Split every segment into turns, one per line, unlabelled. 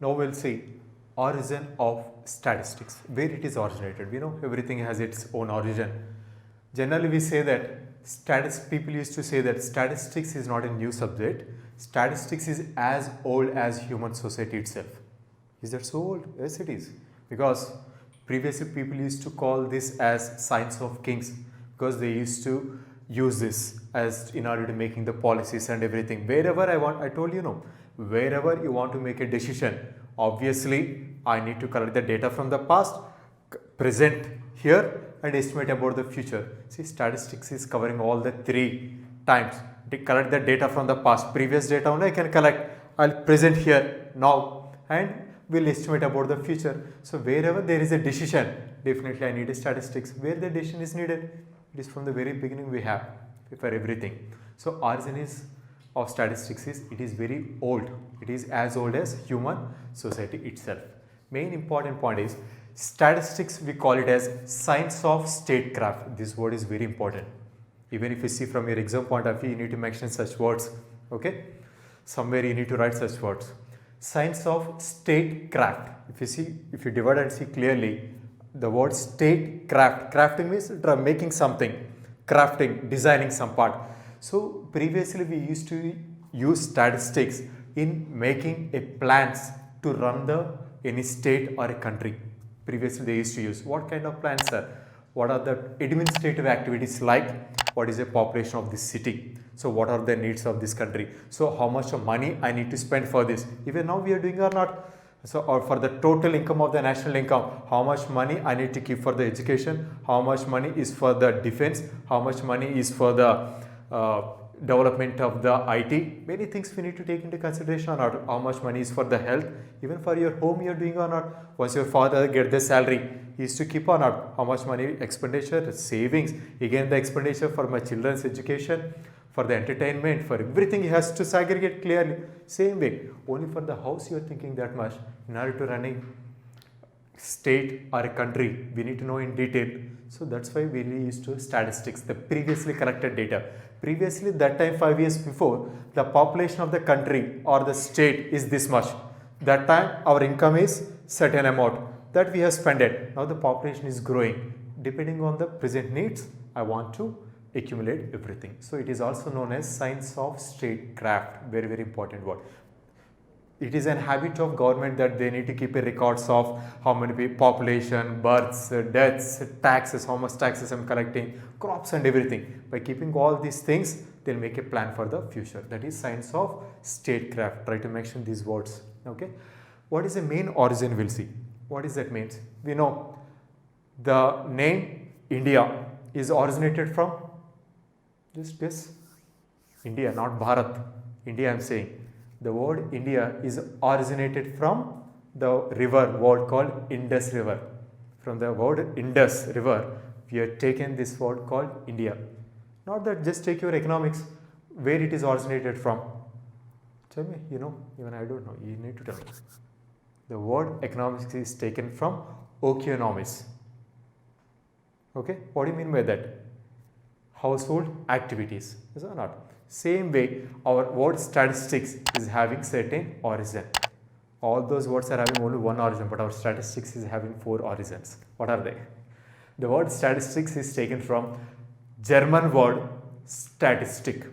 Now we'll see origin of statistics, where it is originated. We know everything has its own origin. Generally we say that people used to say that statistics is not a new subject. Statistics is as old as human society itself. Is that so old? Yes, it is. Because previously people used to call this as science of kings, because they used to use this as in order to making the policies and everything. Wherever I told you, no, wherever you want to make a decision, obviously I need to collect the data from the past, present here, and estimate about the future. See, statistics is covering all the three times. To collect the data from the past, previous data only I can collect, I'll present here now, and will estimate about the future. So wherever there is a decision, definitely I need a statistics. Where the decision is needed, it is from the very beginning we have for everything. So origin is of statistics is, it is very old. It is as old as human society itself. Main important point is statistics, we call it as science of statecraft. This word is very important. Even if you see from your exam point of view, you need to mention such words. Okay, somewhere you need to write such words. Science of statecraft. If you divide and see clearly, the word statecraft, crafting means making something, crafting, designing some part. So previously we used to use statistics in making a plans to run any state or a country. Previously they used to use what kind of plans, sir? What are the administrative activities like? What is the population of this city? So what are the needs of this country? So how much of money I need to spend for this? Even now we are doing or not? So, or for the total income of the national income, how much money I need to keep for the education? How much money is for the defense? How much money is for the development of the IT? Many things we need to take into consideration or not. How much money is for the health? Even for your home you are doing or not? Once your father get the salary, he is to keep or not? How much money expenditure, savings, again the expenditure for my children's education, for the entertainment, for everything he has to segregate clearly. Same way, only for the house you are thinking that much. In order to run a state or a country, we need to know in detail. So that's why we really used to statistics, the previously collected data. Previously, that time 5 years before, the population of the country or the state is this much. That time our income is certain amount that we have spent it. Now the population is growing. Depending on the present needs, I want to accumulate everything. So it is also known as science of statecraft. Very, very important word. It is an habit of government that they need to keep a records of how many people, population, births, deaths, taxes, how much taxes I'm collecting, crops and everything. By keeping all these things, they'll make a plan for the future. That is science of statecraft. Try to mention these words. Okay. What is the main origin? We'll see. What is that means? We know the name India is originated from, just guess, India, not Bharat. India I'm saying. The word India is originated from the river word called Indus River. From the word Indus River, we have taken this word called India. Not that, just take your economics, where it is originated from. Tell me, you know, even I don't know, you need to tell me. The word economics is taken from oikonomics. Okay, what do you mean by that? Household activities, is or not? Same way, our word statistics is having certain origin. All those words are having only one origin, but our statistics is having 4 origins. What are they? The word statistics is taken from German word statistic.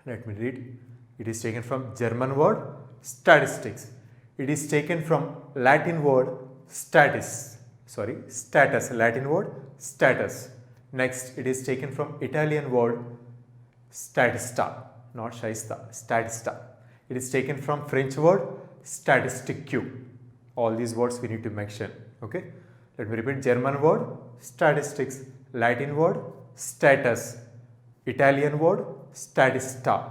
Let me read. It is taken from German word statistics. It is taken from Latin word status, Latin word status. Next, it is taken from Italian word statista, not shaista, statista. It is taken from French word statistique. All these words we need to mention. Okay. Let me repeat. German word statistics, Latin word status, Italian word statista,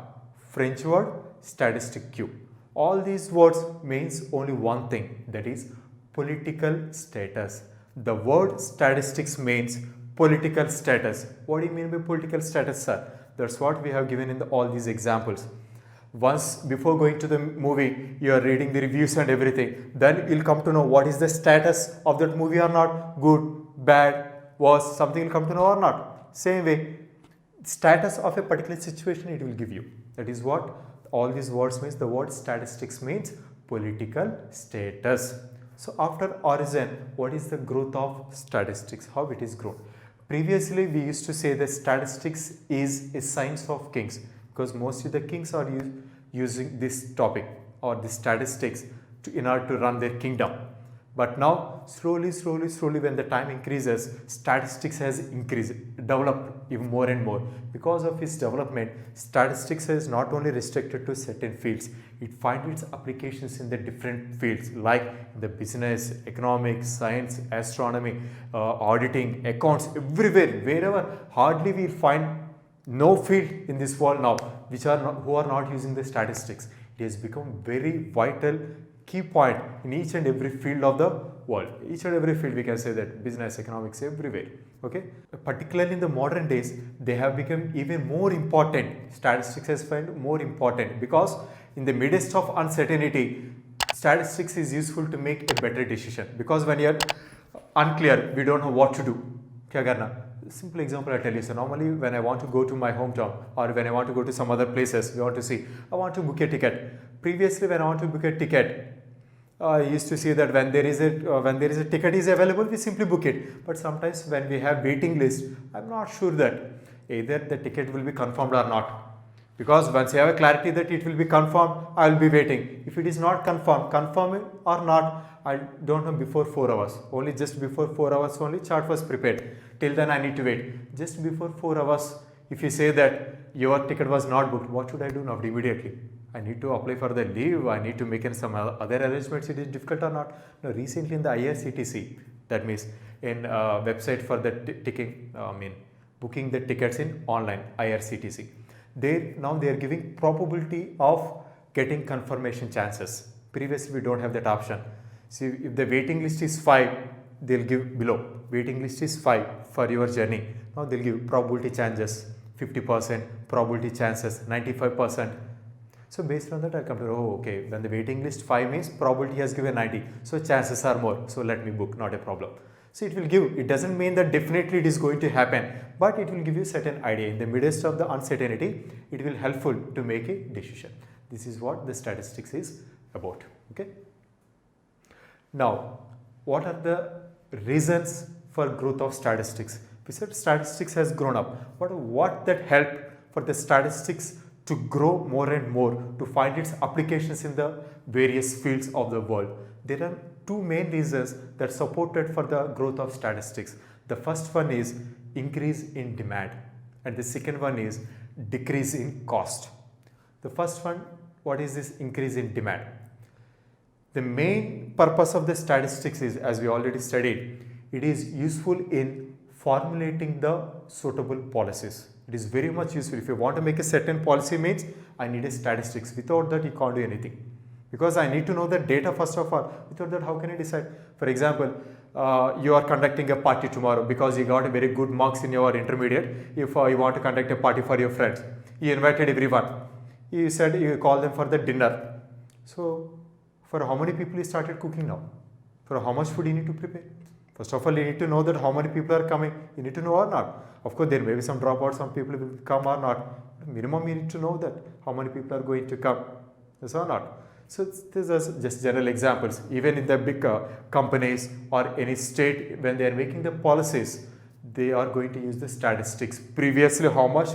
French word statistique. All these words means only one thing, that is political status. The word statistics means political status. What do you mean by political status, sir? That's what we have given in all these examples. Once before going to the movie, you are reading the reviews and everything. Then you'll come to know what is the status of that movie or not. Good, bad, worse, something you'll come to know or not. Same way, status of a particular situation it will give you. That is what all these words means. The word statistics means political status. So after origin, what is the growth of statistics? How it is grown? Previously, we used to say that statistics is a science of kings, because mostly the kings are using this topic or the statistics in order to run their kingdom. But now, slowly, when the time increases, statistics has increased, developed even more and more. Because of its development, statistics is not only restricted to certain fields, it finds its applications in the different fields like the business, economics, science, astronomy, auditing, accounts, everywhere, wherever. Hardly we find no field in this world now who are not using the statistics. It has become very vital key point in each and every field of the world. Each and every field we can say that, business, economics, everywhere. Okay, particularly in the modern days, they have become even more important. Statistics has found more important because in the midst of uncertainty, statistics is useful to make a better decision. Because when you are unclear, we don't know what to do. Kya karna? Simple example I tell you. So normally when I want to go to my hometown or when I want to go to some other places, we want to see, I want to book a ticket. Previously when I want to book a ticket, I used to see that when there is a ticket is available, we simply book it. But sometimes when we have waiting list, I'm not sure that either the ticket will be confirmed or not. Because once I have a clarity that it will be confirmed, I will be waiting. If it is not confirmed or not, I don't know before 4 hours. Only just before 4 hours only chart was prepared. Till then I need to wait. Just before 4 hours, if you say that your ticket was not booked, what should I do now immediately? I need to apply for the leave, I need to make some other arrangements, it is difficult or not. Now recently in the IRCTC, that means in website for the booking the tickets in online IRCTC. Now they are giving probability of getting confirmation chances. Previously we don't have that option. See, if the waiting list is 5, they'll give below. Waiting list is 5 for your journey. Now they'll give probability chances 50%, probability chances 95%. So based on that, I come to, oh, okay, when the waiting list 5 means probability has given 90. So chances are more. So let me book, not a problem. So it will give, it doesn't mean that definitely it is going to happen, but it will give you certain idea. In the midst of the uncertainty, it will helpful to make a decision. This is what the statistics is about. Okay. Now, what are the reasons for growth of statistics? We said statistics has grown up, but what that helped for the statistics to grow more and more, to find its applications in the various fields of the world? There are two main reasons that supported for the growth of statistics. The first one is increase in demand and the second one is decrease in cost. The first one, what is this increase in demand? The main purpose of the statistics is, as we already studied, it is useful in formulating the suitable policies. It is very much useful. If you want to make a certain policy means, I need a statistics. Without that, you can't do anything. Because I need to know the data first of all. Without that, how can I decide? For example, you are conducting a party tomorrow because you got very good marks in your intermediate. If you want to conduct a party for your friends, you invited everyone. You said you call them for the dinner. So, for how many people you started cooking now? For how much food you need to prepare? First of all, you need to know that how many people are coming. You need to know or not. Of course, there may be some dropouts, some people will come or not. Minimum, you need to know that how many people are going to come. Yes or not? So, these are just general examples. Even in the big companies or any state, when they are making the policies, they are going to use the statistics. Previously, how much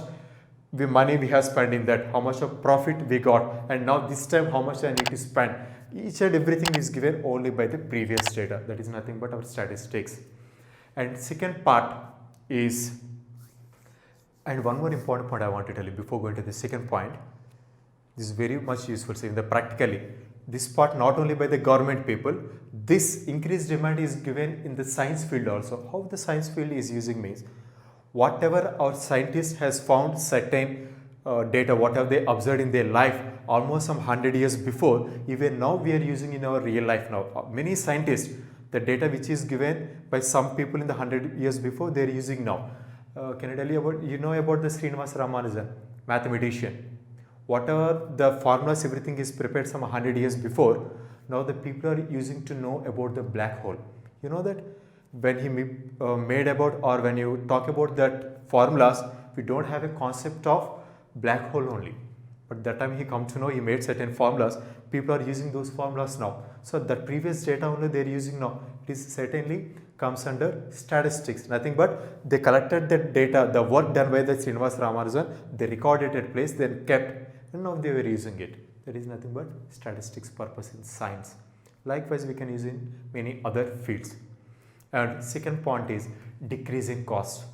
money we have spent in that, how much of profit we got, and now this time how much I need to spend. Each and everything is given only by the previous data. That is nothing but our statistics. And second part is, and one more important point I want to tell you before going to the second point. This is very much useful. So in the practically, this part not only by the government people, this increased demand is given in the science field also. How the science field is using means, whatever our scientist has found certain data, whatever they observed in their life almost some 100 years before, even now we are using in our real life now. Many scientists, the data which is given by some people in the 100 years before, they are using now. Can I tell you about, you know about the Srinivasa Ramanujan, mathematician. Whatever the formulas, everything is prepared some 100 years before. Now the people are using to know about the black hole. You know that when he made about, or when you talk about that formulas, we don't have a concept of black hole only. But that time he come to know, he made certain formulas. People are using those formulas now. So the previous data only they are using now. It is certainly comes under statistics. Nothing but they collected the data, the work done by the Srinivas Ramanujan, they recorded at place, then kept, and now they were using it. That is nothing but statistics purpose in science. Likewise, we can use in many other fields. And second point is decreasing cost.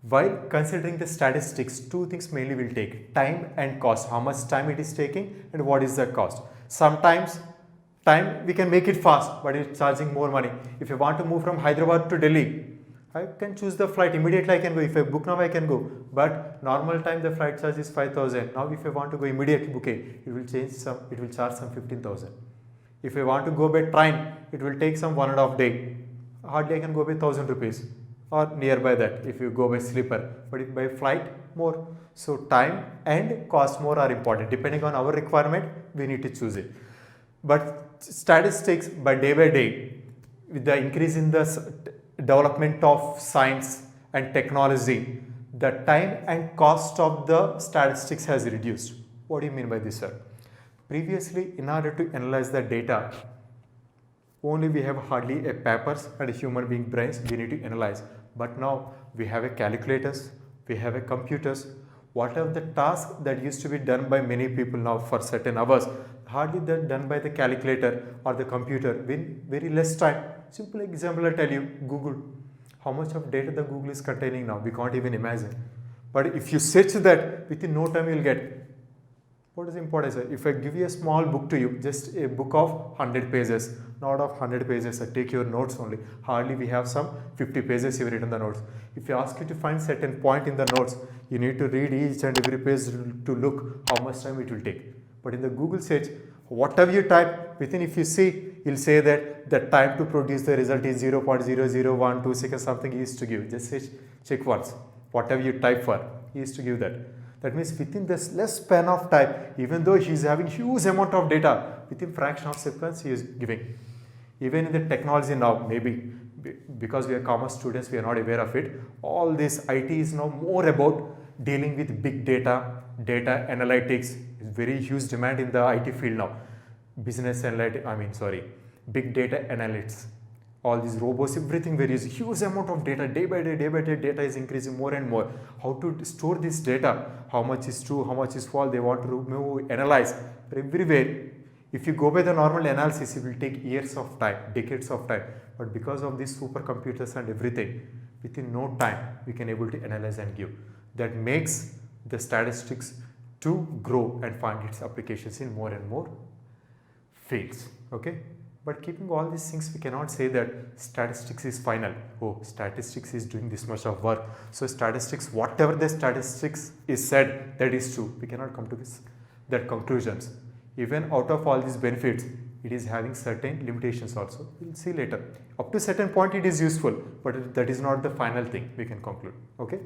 While considering the statistics, two things mainly will take: time and cost. How much time it is taking and what is the cost. Sometimes time we can make it fast, but it's charging more money. If you want to move from Hyderabad to Delhi, I can choose the flight immediately. I can go. If I book now, I can go. But normal time the flight charge is 5,000. Now, if I want to go immediately booking, it will change some. It will charge some 15,000. If I want to go by train, it will take some 1.5 day. Hardly I can go by 1,000 rupees or nearby that if you go by sleeper. But if by flight, more. So time and cost more are important. Depending on our requirement, we need to choose it. But statistics by day, with the increase in the development of science and technology, the time and cost of the statistics has reduced. What do you mean by this, sir? Previously, in order to analyze the data, only we have hardly a papers and a human being brains we need to analyze. But now we have a calculators, we have a computers. Whatever the task that used to be done by many people now for certain hours, hardly that done by the calculator or the computer in very less time. Simple example I tell you, Google. How much of data the Google is containing now, we can't even imagine. But if you search that, within no time you will get. What is important, sir? If I give you a small book to you, just a book of 100 pages, not of 100 pages, sir, take your notes only. Hardly we have some 50 pages you written the notes. If you ask you to find certain point in the notes, you need to read each and every page to look how much time it will take. But in the Google search, whatever you type, within if you see, you'll say that the time to produce the result is 0.0012 seconds, something he used to give. Just check once. Whatever you type for, he used to give that. That means within this less span of time, even though he is having huge amount of data, within fraction of seconds he is giving. Even in the technology now, maybe because we are commerce students, we are not aware of it. All this IT is now more about dealing with big data, data analytics. Is very huge demand in the IT field now. Business analytics, big data analytics. All these robots, everything varies. Huge amount of data, day by day, data is increasing more and more. How to store this data? How much is true? How much is false? They want to remove, analyze everywhere. If you go by the normal analysis, it will take years of time, decades of time. But because of these supercomputers and everything, within no time, we can able to analyze and give. That makes the statistics to grow and find its applications in more and more fields. Okay. But keeping all these things, we cannot say that statistics is final. Oh, statistics is doing this much of work. So statistics, whatever the statistics is said, that is true. We cannot come to that conclusions. Even out of all these benefits, it is having certain limitations also. We will see later. Up to certain point it is useful, but that is not the final thing we can conclude. Okay.